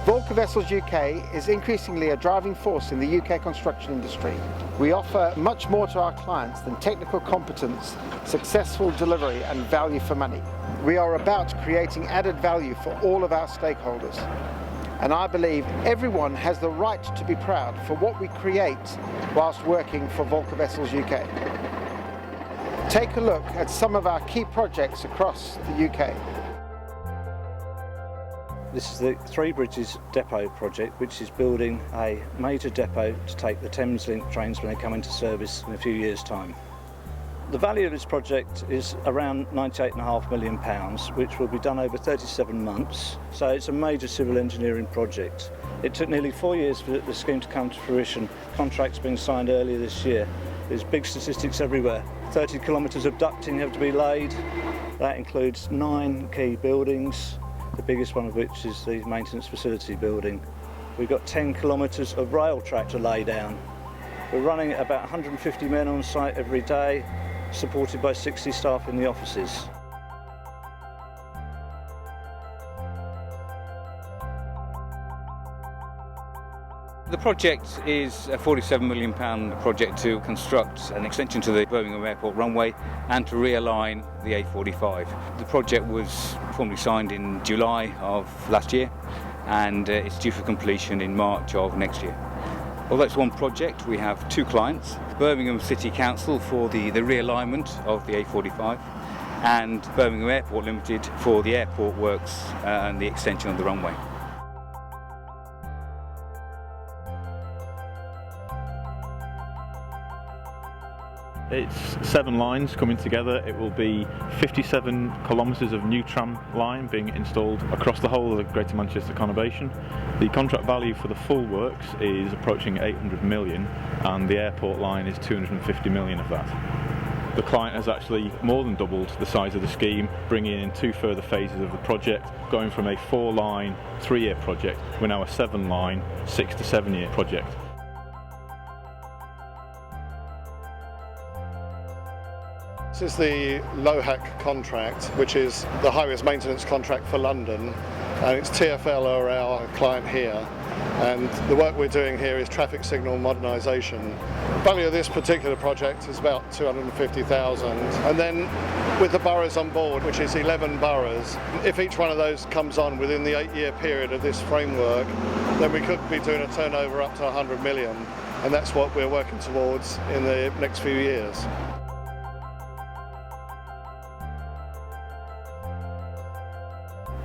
VolkerWessels UK is increasingly a driving force in the UK construction industry. We offer much more to our clients than technical competence, successful delivery and value for money. We are about creating added value for all of our stakeholders. And I believe everyone has the right to be proud for what we create whilst working for VolkerWessels UK. Take a look at some of our key projects across the UK. This is the Three Bridges Depot project, which is building a major depot to take the Thameslink trains when they come into service in a few years' time. The value of this project is around £98.5 million, which will be done over 37 months, so it's a major civil engineering project. It took nearly 4 years for the scheme to come to fruition, contracts being signed earlier this year. There's big statistics everywhere. 30 kilometres of ducting have to be laid. That includes 9 key buildings, the biggest one of which is the maintenance facility building. We've got 10 kilometres of rail track to lay down. We're running about 150 men on site every day, supported by 60 staff in the offices. The project is a £47 million project to construct an extension to the Birmingham Airport runway and to realign the A45. The project was formally signed in July of last year and it's due for completion in March of next year. Although it's one project, we have two clients, Birmingham City Council for the realignment of the A45 and Birmingham Airport Limited for the airport works and the extension of the runway. It's 7 lines coming together. It will be 57 kilometres of new tram line being installed across the whole of the Greater Manchester conurbation. The contract value for the full works is approaching 800 million and the airport line is 250 million of that. The client has actually more than doubled the size of the scheme, bringing in 2 further phases of the project, going from a 4-line, 3-year project, we're now a 7-line, 6 to 7-year project. This is the LOHAC contract, which is the highways maintenance contract for London, and it's TfL are our client here, and the work we're doing here is traffic signal modernisation. The value of this particular project is about 250,000, and then with the boroughs on board, which is 11 boroughs, if each one of those comes on within the 8-year period of this framework, then we could be doing a turnover up to 100 million, and that's what we're working towards in the next few years.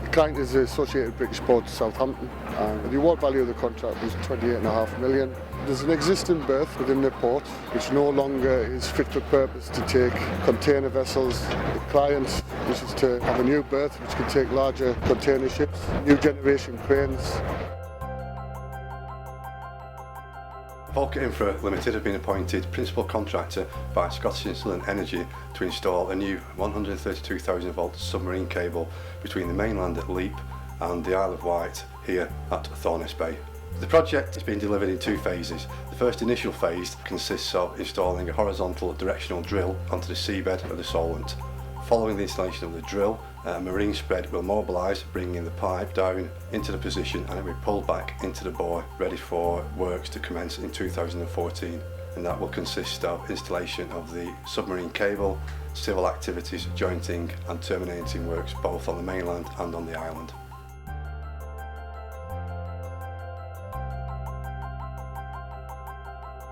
The client is the Associated British Ports Southampton, and the award value of the contract was 28.5 million. There's an existing berth within the port which no longer is fit for purpose to take container vessels. The client wishes to have a new berth which can take larger container ships, new generation cranes. Volker Infra Limited have been appointed principal contractor by Scottish Insulant Energy to install a new 132,000 volt submarine cable between the mainland at Leap and the Isle of Wight here at Thornes Bay. The project is being delivered in 2 phases. The first initial phase consists of installing a horizontal directional drill onto the seabed of the Solent. Following the installation of the drill, a marine spread will mobilise, bringing the pipe down into the position, and it will be pulled back into the bore, ready for works to commence in 2014. And that will consist of installation of the submarine cable, civil activities, jointing and terminating works both on the mainland and on the island.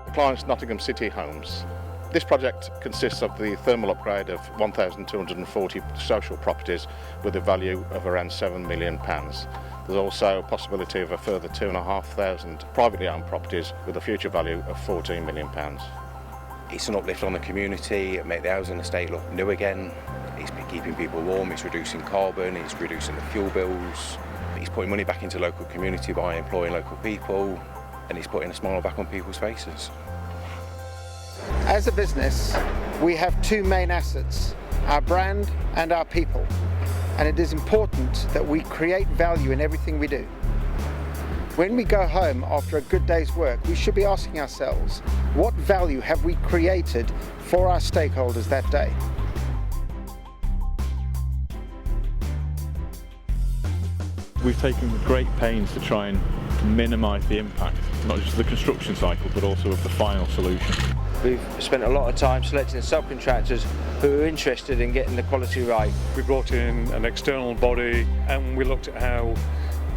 The client's Nottingham City Homes. This project consists of the thermal upgrade of 1,240 social properties with a value of around £7 million. There's also a possibility of a further 2,500 privately owned properties with a future value of £14 million. It's an uplift on the community, make the housing estate look new again. It's keeping people warm, it's reducing carbon, it's reducing the fuel bills. It's putting money back into local community by employing local people, and it's putting a smile back on people's faces. As a business, we have 2 main assets, our brand and our people. And it is important that we create value in everything we do. When we go home after a good day's work, we should be asking ourselves, what value have we created for our stakeholders that day? We've taken great pains to try and minimise the impact, not just of the construction cycle, but also of the final solution. We've spent a lot of time selecting subcontractors who are interested in getting the quality right. We brought in an external body and we looked at how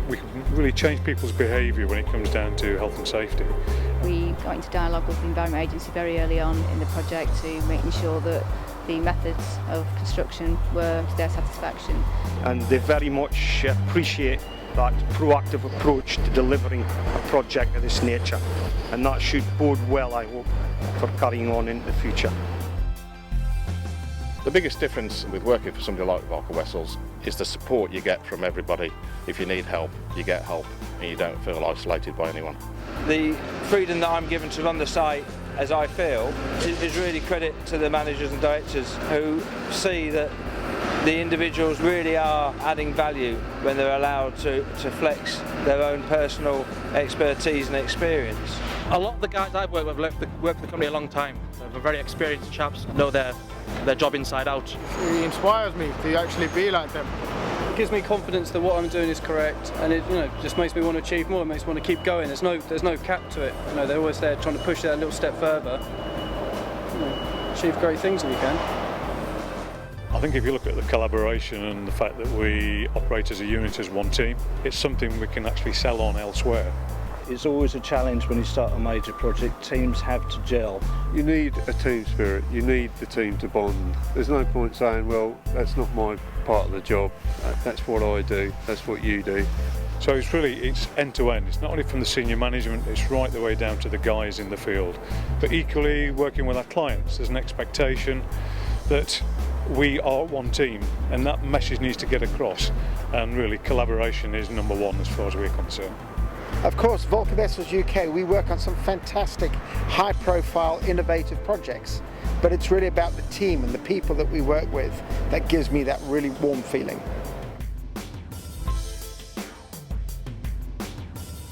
we can really change people's behaviour when it comes down to health and safety. We got into dialogue with the Environment Agency very early on in the project to making sure that the methods of construction were to their satisfaction. And they very much appreciate that proactive approach to delivering a project of this nature, and that should bode well, I hope, for carrying on into the future. The biggest difference with working for somebody like VolkerWessels is the support you get from everybody. If you need help, you get help and you don't feel isolated by anyone. The freedom that I'm given to run the site as I feel is really credit to the managers and directors who see that the individuals really are adding value when they're allowed to flex their own personal expertise and experience. A lot of the guys I've worked with have worked for the company a long time. They're very experienced chaps, know their job inside out. It inspires me to actually be like them. It gives me confidence that what I'm doing is correct, and it just makes me want to achieve more. It makes me want to keep going. There's no cap to it. They're always there trying to push that a little step further. Achieve great things if you can. I think if you look at the collaboration and the fact that we operate as a unit, as one team, it's something we can actually sell on elsewhere. It's always a challenge when you start a major project. Teams have to gel. You need a team spirit, you need the team to bond. There's no point saying, well, that's not my part of the job, that's what I do, that's what you do. So it's end to end. It's not only from the senior management, it's right the way down to the guys in the field. But equally, working with our clients, there's an expectation that we are one team, and that message needs to get across, and really collaboration is number one as far as we're concerned. Of course, VolkerWessels UK, we work on some fantastic, high-profile, innovative projects, but it's really about the team and the people that we work with that gives me that really warm feeling.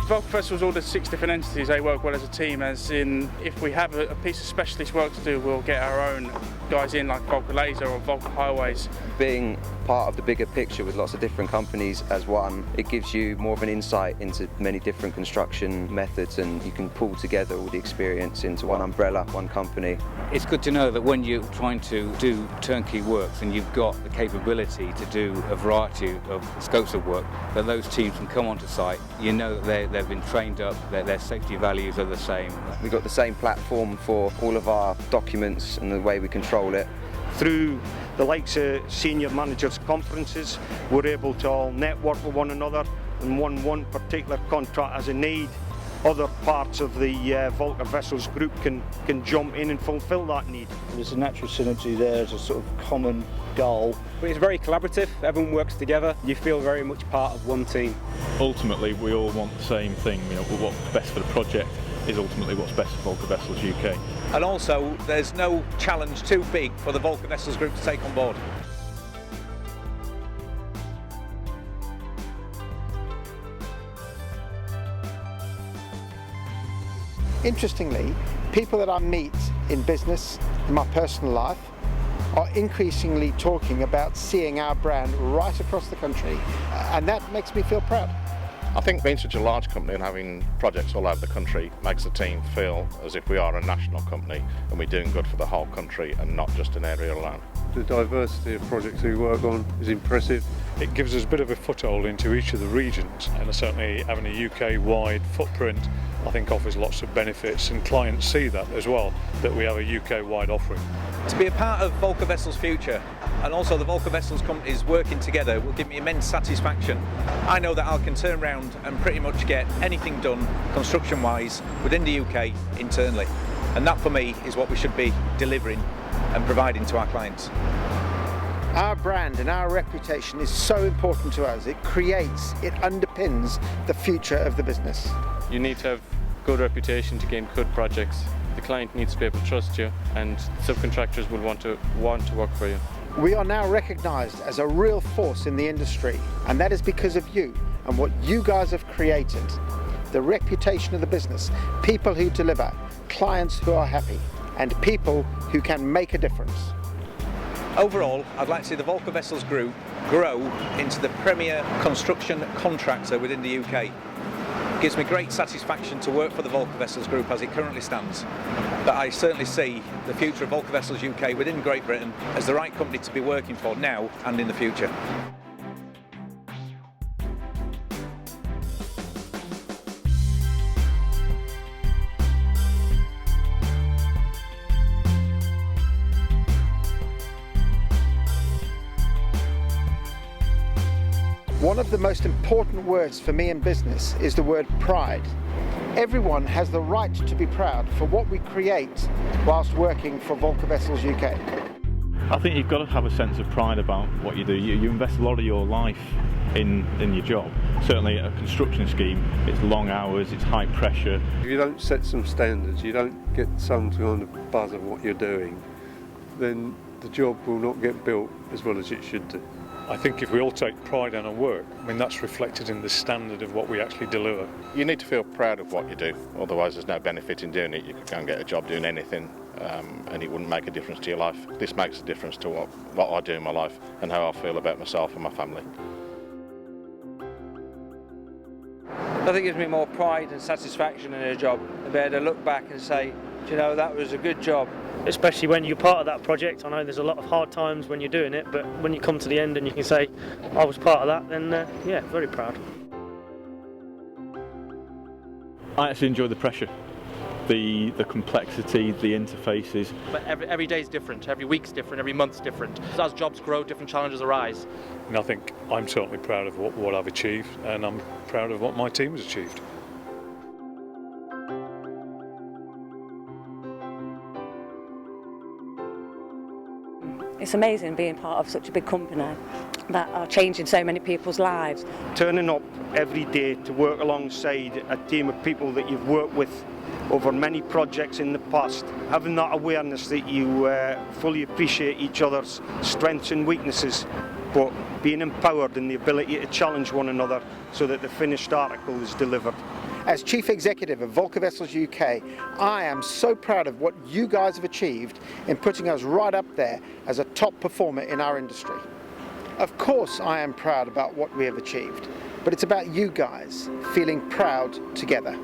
VolkerWessels, all the 6 different entities, they work well as a team, as in if we have a piece of specialist work to do, we'll get our own guys in, like Volker Laser or Volker Highways. Being part of the bigger picture with lots of different companies as one, it gives you more of an insight into many different construction methods, and you can pull together all the experience into one umbrella, one company. It's good to know that when you're trying to do turnkey works and you've got the capability to do a variety of scopes of work, that those teams can come onto site, you know that they've been trained up, their safety values are the same. We've got the same platform for all of our documents and the way we control it. Through the likes of senior managers conferences, we're able to all network with one another, and when one particular contract has a need, other parts of the VolkerWessels group can jump in and fulfil that need. There's a natural synergy there, there's a sort of common goal. It's very collaborative, everyone works together, you feel very much part of one team. Ultimately, we all want the same thing, what's best for the project is ultimately what's best for VolkerWessels UK. And also, there's no challenge too big for the VolkerWessels group to take on board. Interestingly, people that I meet in business, in my personal life, are increasingly talking about seeing our brand right across the country, and that makes me feel proud. I think being such a large company and having projects all over the country makes the team feel as if we are a national company and we're doing good for the whole country and not just an area alone. The diversity of projects we work on is impressive. It gives us a bit of a foothold into each of the regions, and certainly having a UK-wide footprint I think offers lots of benefits, and clients see that as well, that we have a UK-wide offering. To be a part of VolkerWessels' future, and also the VolkerWessels companies working together, will give me immense satisfaction. I know that I can turn around and pretty much get anything done construction-wise within the UK internally, and that for me is what we should be delivering and providing to our clients. Our brand and our reputation is so important to us. It underpins the future of the business. You need to have good reputation to gain good projects. The client needs to be able to trust you, and subcontractors will want to work for you. We are now recognised as a real force in the industry, and that is because of you and what you guys have created. The reputation of the business, people who deliver, clients who are happy, and people who can make a difference. Overall, I'd like to see the VolkerWessels Group grow into the premier construction contractor within the UK. It gives me great satisfaction to work for the VolkerWessels Group as it currently stands, but I certainly see the future of VolkerWessels UK within Great Britain as the right company to be working for now and in the future. One of the most important words for me in business is the word pride. Everyone has the right to be proud for what we create whilst working for VolkerWessels UK. I think you've got to have a sense of pride about what you do. You invest a lot of your life in your job. Certainly a construction scheme, it's long hours, it's high pressure. If you don't set some standards, you don't get some kind of buzz of what you're doing, then the job will not get built as well as it should do. I think if we all take pride in our work, I mean, that's reflected in the standard of what we actually deliver. You need to feel proud of what you do, otherwise there's no benefit in doing it. You could go and get a job doing anything and it wouldn't make a difference to your life. This makes a difference to what I do in my life and how I feel about myself and my family. Nothing gives me more pride and satisfaction in a job than be able to look back and say, do you know, that was a good job. Especially when you're part of that project. I know there's a lot of hard times when you're doing it, but when you come to the end and you can say, I was part of that, then yeah, very proud. I actually enjoy the pressure, the complexity, the interfaces. But every day's different, every week's different, every month's different. As jobs grow, different challenges arise. And I think I'm certainly proud of what I've achieved, and I'm proud of what my team has achieved. It's amazing being part of such a big company that are changing so many people's lives. Turning up every day to work alongside a team of people that you've worked with over many projects in the past, having that awareness that you fully appreciate each other's strengths and weaknesses, but being empowered in the ability to challenge one another so that the finished article is delivered. As Chief Executive of VolkerWessels UK, I am so proud of what you guys have achieved in putting us right up there as a top performer in our industry. Of course I am proud about what we have achieved, but it's about you guys feeling proud together.